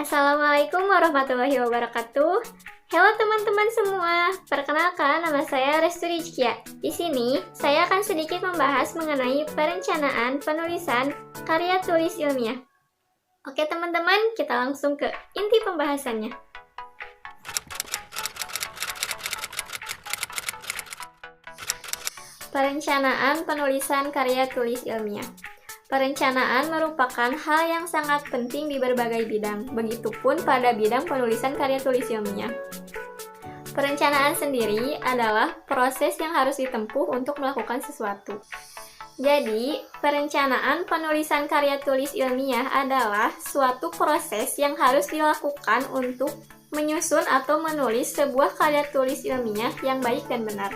Assalamualaikum warahmatullahi wabarakatuh. Halo teman-teman semua, perkenalkan nama saya Restu Rizkia. Di sini, saya akan sedikit membahas mengenai perencanaan penulisan karya tulis ilmiah. Oke teman-teman, kita langsung ke inti pembahasannya. Perencanaan penulisan karya tulis ilmiah. Perencanaan merupakan hal yang sangat penting di berbagai bidang, begitupun pada bidang penulisan karya tulis ilmiah. Perencanaan sendiri adalah proses yang harus ditempuh untuk melakukan sesuatu. Jadi, perencanaan penulisan karya tulis ilmiah adalah suatu proses yang harus dilakukan untuk menyusun atau menulis sebuah karya tulis ilmiah yang baik dan benar.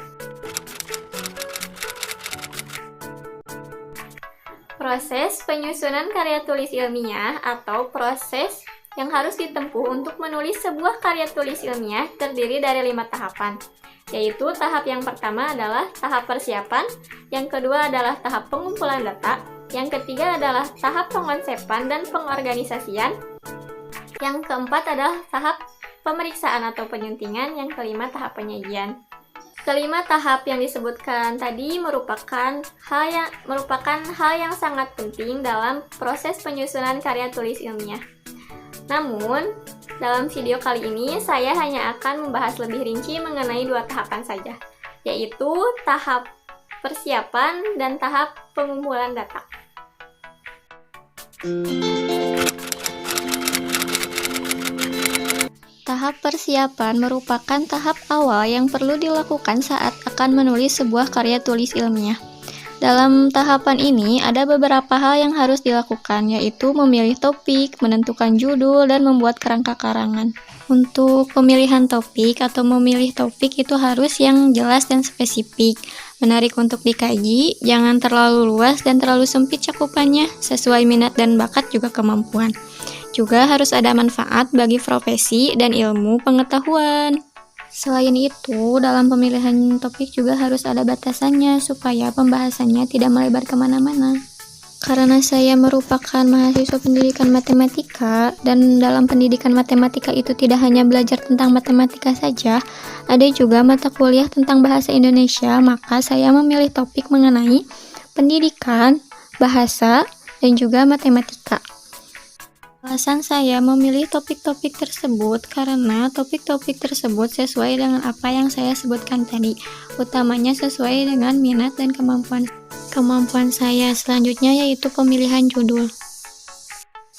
Proses penyusunan karya tulis ilmiah atau proses yang harus ditempuh untuk menulis sebuah karya tulis ilmiah terdiri dari 5 tahapan, yaitu tahap yang pertama adalah tahap persiapan, yang kedua adalah tahap pengumpulan data, yang ketiga adalah tahap pengonsepan dan pengorganisasian, yang keempat adalah tahap pemeriksaan atau penyuntingan, yang kelima tahap penyajian. Kelima tahap yang disebutkan tadi merupakan hal yang sangat penting dalam proses penyusunan karya tulis ilmiah. Namun, dalam video kali ini saya hanya akan membahas lebih rinci mengenai 2 tahapan saja, yaitu tahap persiapan dan tahap pengumpulan data. Tahap persiapan merupakan tahap awal yang perlu dilakukan saat akan menulis sebuah karya tulis ilmiah. Dalam tahapan ini, ada beberapa hal yang harus dilakukan, yaitu memilih topik, menentukan judul, dan membuat kerangka karangan. Untuk pemilihan topik atau memilih topik itu harus yang jelas dan spesifik, menarik untuk dikaji, jangan terlalu luas dan terlalu sempit cakupannya, sesuai minat dan bakat juga kemampuan. Juga harus ada manfaat bagi profesi dan ilmu pengetahuan. Selain itu, dalam pemilihan topik juga harus ada batasannya supaya pembahasannya tidak melebar kemana-mana. Karena saya merupakan mahasiswa pendidikan matematika, dan dalam pendidikan matematika itu tidak hanya belajar tentang matematika saja, ada juga mata kuliah tentang bahasa Indonesia, maka saya memilih topik mengenai pendidikan, bahasa, dan juga matematika. Alasan saya memilih topik-topik tersebut karena topik-topik tersebut sesuai dengan apa yang saya sebutkan tadi, utamanya sesuai dengan minat dan kemampuan saya. Selanjutnya yaitu pemilihan judul.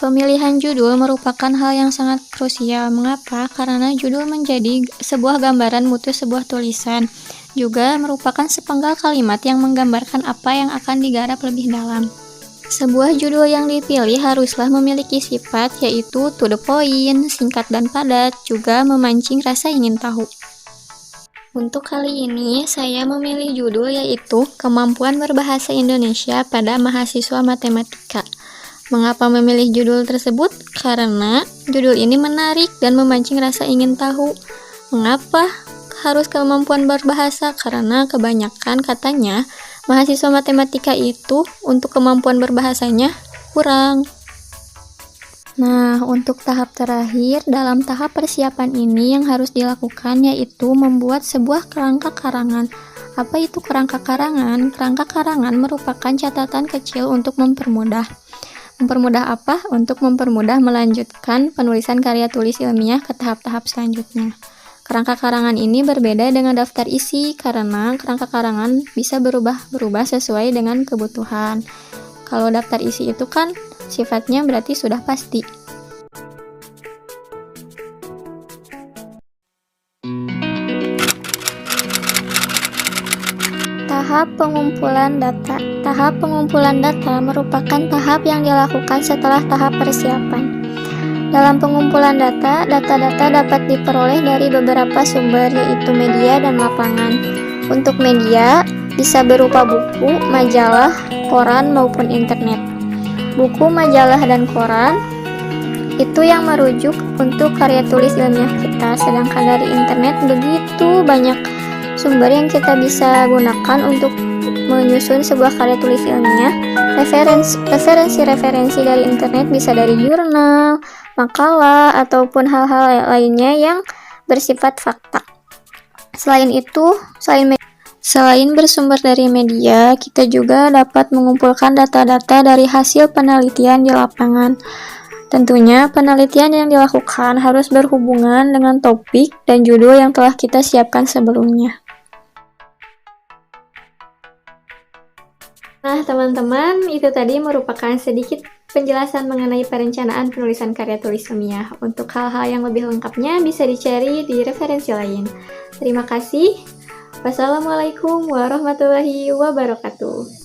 Pemilihan judul merupakan hal yang sangat krusial. Mengapa? Karena judul menjadi sebuah gambaran mutu sebuah tulisan, juga merupakan sepenggal kalimat yang menggambarkan apa yang akan digarap lebih dalam. Sebuah judul yang dipilih haruslah memiliki sifat yaitu to the point, singkat dan padat, juga memancing rasa ingin tahu. Untuk kali ini, saya memilih judul yaitu Kemampuan Berbahasa Indonesia pada Mahasiswa Matematika. Mengapa memilih judul tersebut? Karena judul ini menarik dan memancing rasa ingin tahu. Mengapa harus kemampuan berbahasa? Karena kebanyakan katanya mahasiswa matematika itu untuk kemampuan berbahasanya kurang. Nah, untuk tahap terakhir dalam tahap persiapan ini yang harus dilakukan yaitu membuat sebuah kerangka karangan. Apa itu kerangka karangan? Kerangka karangan merupakan catatan kecil untuk mempermudah. Mempermudah apa? Untuk mempermudah melanjutkan penulisan karya tulis ilmiah ke tahap-tahap selanjutnya. Kerangka karangan ini berbeda dengan daftar isi karena kerangka karangan bisa berubah-berubah sesuai dengan kebutuhan. Kalau daftar isi itu kan sifatnya berarti sudah pasti. Tahap pengumpulan data. Tahap pengumpulan data merupakan tahap yang dilakukan setelah tahap persiapan. Dalam pengumpulan data, data-data dapat diperoleh dari beberapa sumber yaitu media dan lapangan. Untuk media, bisa berupa buku, majalah, koran, maupun internet. Buku, majalah, dan koran itu yang merujuk untuk karya tulis ilmiah kita, sedangkan dari internet begitu banyak sumber yang kita bisa gunakan untuk menyusun sebuah karya tulis ilmiah. Referensi dari internet bisa dari jurnal, makalah, ataupun hal-hal lainnya yang bersifat fakta. Selain bersumber dari media, kita juga dapat mengumpulkan data-data dari hasil penelitian di lapangan. Tentunya, penelitian yang dilakukan harus berhubungan dengan topik dan judul yang telah kita siapkan sebelumnya. Nah, teman-teman, itu tadi merupakan sedikit penjelasan mengenai perencanaan penulisan karya tulis ilmiah. Untuk hal-hal yang lebih lengkapnya bisa dicari di referensi lain. Terima kasih. Wassalamualaikum warahmatullahi wabarakatuh.